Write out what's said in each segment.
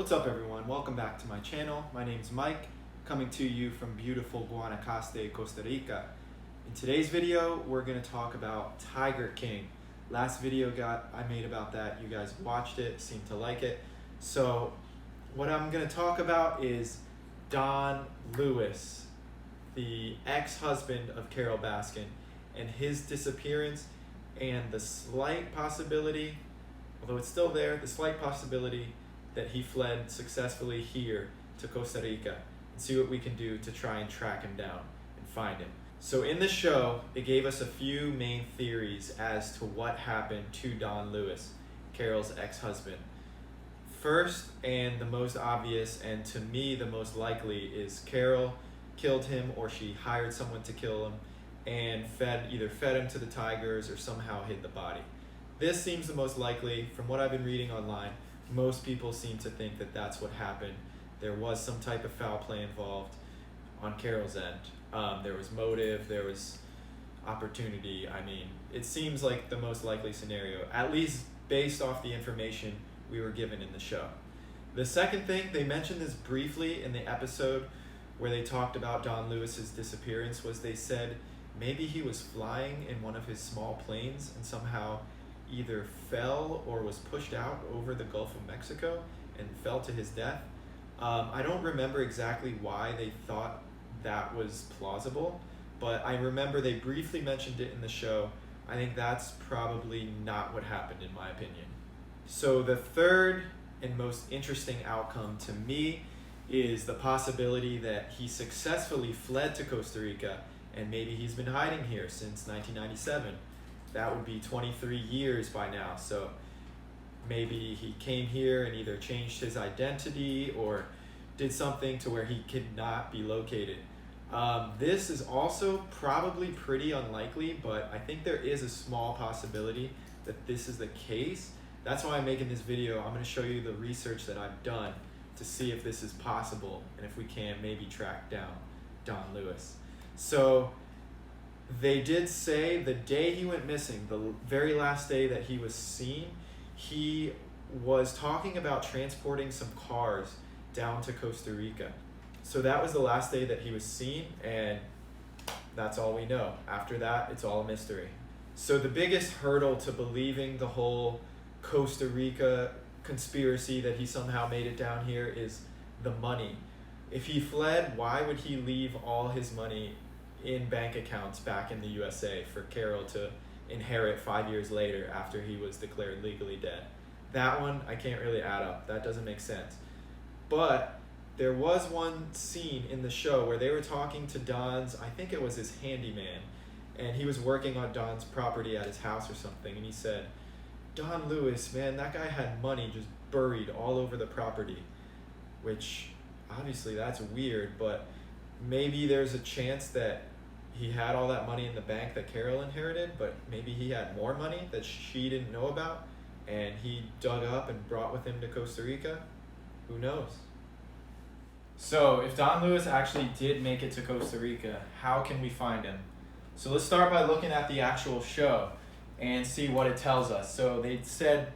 What's up everyone? Welcome back to my channel. My name's Mike, coming to you from beautiful Guanacaste, Costa Rica. In today's video, we're going to talk about Tiger King. Last video I made about that, you guys watched it, seemed to like it. So what I'm going to talk about is Don Lewis, the ex-husband of Carole Baskin, and his disappearance and the slight possibility, although it's still there, the slight possibility that he fled successfully here to Costa Rica, and see what we can do to try and track him down and find him. So in the show, it gave us a few main theories as to what happened to Don Lewis, Carole's ex-husband. First, and the most obvious, and to me the most likely, is Carole killed him, or she hired someone to kill him and either fed him to the tigers or somehow hid the body. This seems the most likely. From what I've been reading online, most people seem to think that that's what happened. There was some type of foul play involved on Carole's end. There was motive, there was opportunity. I mean, it seems like the most likely scenario, at least based off the information we were given in the show. The second thing, they mentioned this briefly in the episode where they talked about Don Lewis's disappearance, was they said maybe he was flying in one of his small planes and somehow either fell or was pushed out over the Gulf of Mexico and fell to his death. I don't remember exactly why they thought that was plausible, but I remember they briefly mentioned it in the show. I think that's probably not what happened, in my opinion. So the third and most interesting outcome to me is the possibility that he successfully fled to Costa Rica, and maybe he's been hiding here since 1997. That would be 23 years by now. So maybe he came here and either changed his identity or did something to where he could not be located. This is also probably pretty unlikely, but I think there is a small possibility that this is the case. That's why I'm making this video. I'm going to show you the research that I've done to see if this is possible and if we can maybe track down Don Lewis. So they did say the day he went missing, the very last day that he was seen, he was talking about transporting some cars down to Costa Rica. So that was the last day that he was seen, and that's all we know. After that, it's all a mystery. So the biggest hurdle to believing the whole Costa Rica conspiracy that he somehow made it down here is the money. If he fled, why would he leave all his money in bank accounts back in the USA for Carole to inherit 5 years later after he was declared legally dead? That one I can't really add up. That doesn't make sense. But there was one scene in the show where they were talking to Don's, I think it was his handyman, and he was working on Don's property at his house or something, and he said, "Don Lewis, man, that guy had money just buried all over the property," which obviously that's weird, but maybe there's a chance that he had all that money in the bank that Carole inherited, but maybe he had more money that she didn't know about and he dug up and brought with him to Costa Rica. Who knows? So if Don Lewis actually did make it to Costa Rica, how can we find him? So let's start by looking at the actual show and see what it tells us. So they said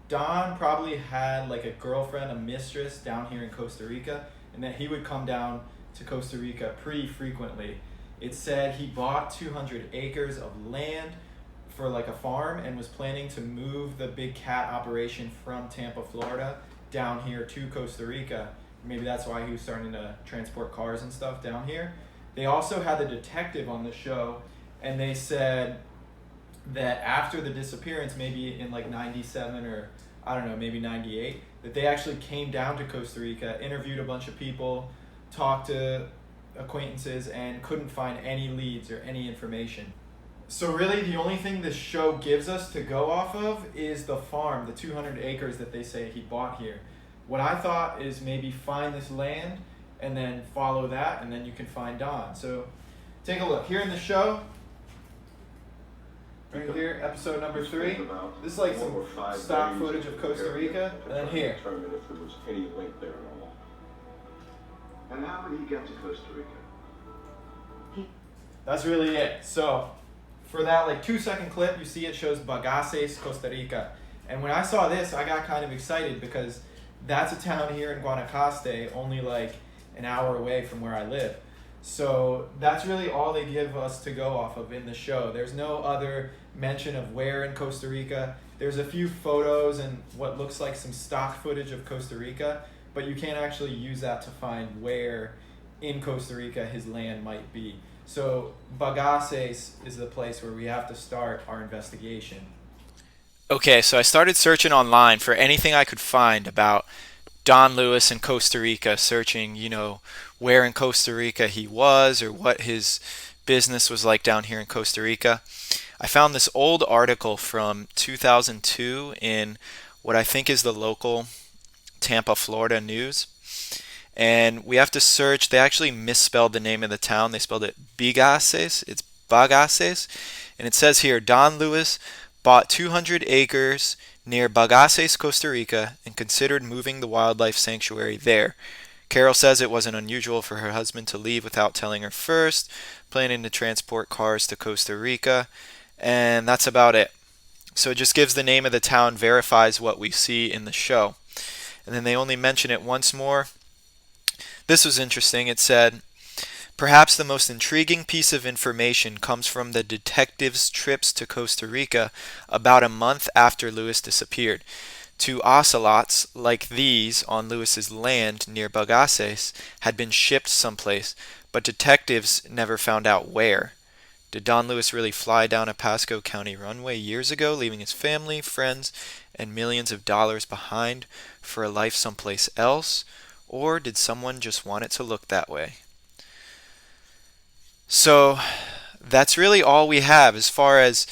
Don probably had like a girlfriend, a mistress down here in Costa Rica, and that he would come down to Costa Rica pretty frequently. It said he bought 200 acres of land for like a farm and was planning to move the big cat operation from Tampa, Florida down here to Costa Rica. Maybe that's why he was starting to transport cars and stuff down here. They also had the detective on the show, and they said that after the disappearance, maybe in like 97 or I don't know, maybe 98, that they actually came down to Costa Rica, interviewed a bunch of people, talked to acquaintances, and couldn't find any leads or any information. So really the only thing this show gives us to go off of is the farm, the 200 acres that they say he bought here. What I thought is maybe find this land and then follow that, and then you can find Don. So take a look. Here in the show, right here, episode number 3. This is like some stock footage of Costa Rica, and then here. Determine if there was any link there at all. And how did he get to Costa Rica? That's really it. So for that like 2-second clip, you see it shows Bagaces, Costa Rica. And when I saw this, I got kind of excited because that's a town here in Guanacaste, only like an hour away from where I live. So that's really all they give us to go off of in the show. There's no other mention of where in Costa Rica. There's a few photos and what looks like some stock footage of Costa Rica, but you can't actually use that to find where in Costa Rica his land might be. So Bagaces is the place where we have to start our investigation. Okay, so I started searching online for anything I could find about Don Lewis in Costa Rica, searching, where in Costa Rica he was or what his business was like down here in Costa Rica. I found this old article from 2002 in what I think is the local Tampa, Florida news. And we have to search. They actually misspelled the name of the town. They spelled it Bigases. It's Bagaces. And it says here, Don Lewis bought 200 acres near Bagaces, Costa Rica, and considered moving the wildlife sanctuary there. Carole says it wasn't unusual for her husband to leave without telling her first, planning to transport cars to Costa Rica, and that's about it. So it just gives the name of the town, verifies what we see in the show. And then they only mention it once more. This was interesting. It said, perhaps the most intriguing piece of information comes from the detectives' trips to Costa Rica about a month after Lewis disappeared. Two ocelots like these on Lewis's land near Bagaces had been shipped someplace, but detectives never found out where. Did Don Lewis really fly down a Pasco County runway years ago, leaving his family, friends, and millions of dollars behind for a life someplace else? Or did someone just want it to look that way? So that's really all we have as far as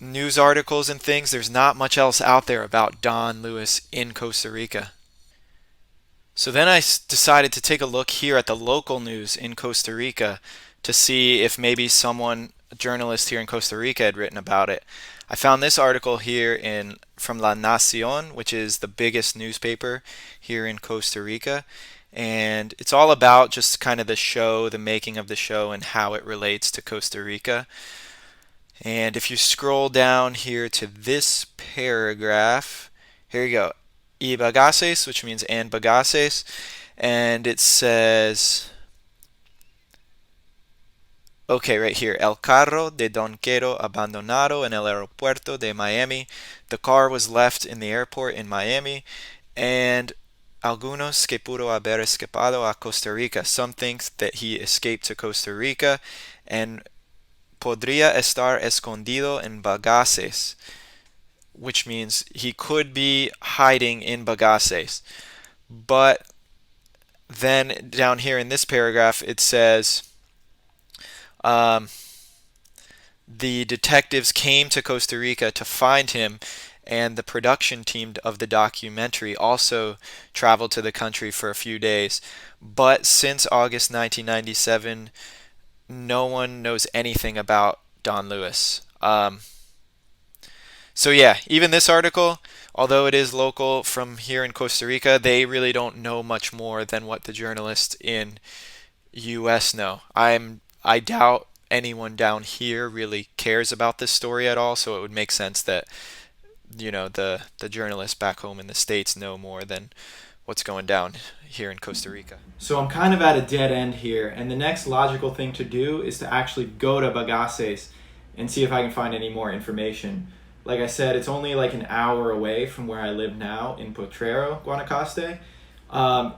news articles and things. There's not much else out there about Don Lewis in Costa Rica. So then I decided to take a look here at the local news in Costa Rica to see if maybe someone, a journalist here in Costa Rica, had written about it. I found this article here from La Nacion, which is the biggest newspaper here in Costa Rica. And it's all about just kind of the show, the making of the show, and how it relates to Costa Rica. And if you scroll down here to this paragraph, here you go, y Bagaces, which means and Bagaces, and it says, okay, right here, el carro de Don Quero abandonado en el aeropuerto de Miami. The car was left in the airport in Miami, and algunos que pudo haber escapado a Costa Rica. Some think that he escaped to Costa Rica, and podría estar escondido en Bagaces, which means he could be hiding in Bagaces. But then down here in this paragraph it says the detectives came to Costa Rica to find him, and the production team of the documentary also traveled to the country for a few days. But since August 1997, no one knows anything about Don Lewis. So yeah, even this article, although it is local from here in Costa Rica, they really don't know much more than what the journalists in US know. I doubt anyone down here really cares about this story at all, so it would make sense that the journalists back home in the States know more than what's going down here in Costa Rica. So I'm kind of at a dead end here, and the next logical thing to do is to actually go to Bagaces and see if I can find any more information. Like I said, it's only like an hour away from where I live now in Potrero, Guanacaste.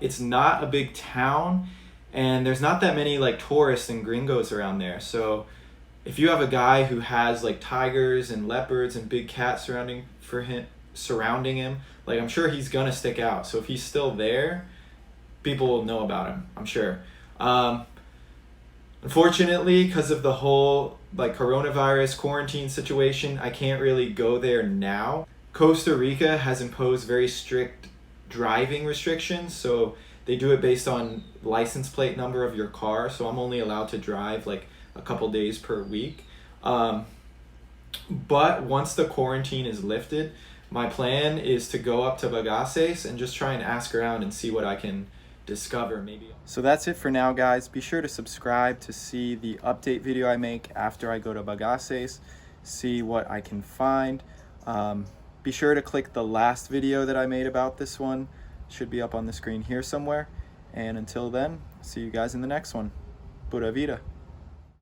It's not a big town, and there's not that many like tourists and gringos around there. So if you have a guy who has like tigers and leopards and big cats surrounding him, like I'm sure he's gonna stick out. So if he's still there, people will know about him, I'm sure. Unfortunately, because of the whole like coronavirus quarantine situation, I can't really go there now. Costa Rica has imposed very strict driving restrictions, so they do it based on license plate number of your car. So I'm only allowed to drive like a couple days per week. But once the quarantine is lifted, my plan is to go up to Bagaces and just try and ask around and see what I can discover maybe. So that's it for now, guys. Be sure to subscribe to see the update video I make after I go to Bagaces, see what I can find. Be sure to click the last video that I made about this one should be up on the screen here somewhere. And until then, see you guys in the next one. Pura vida.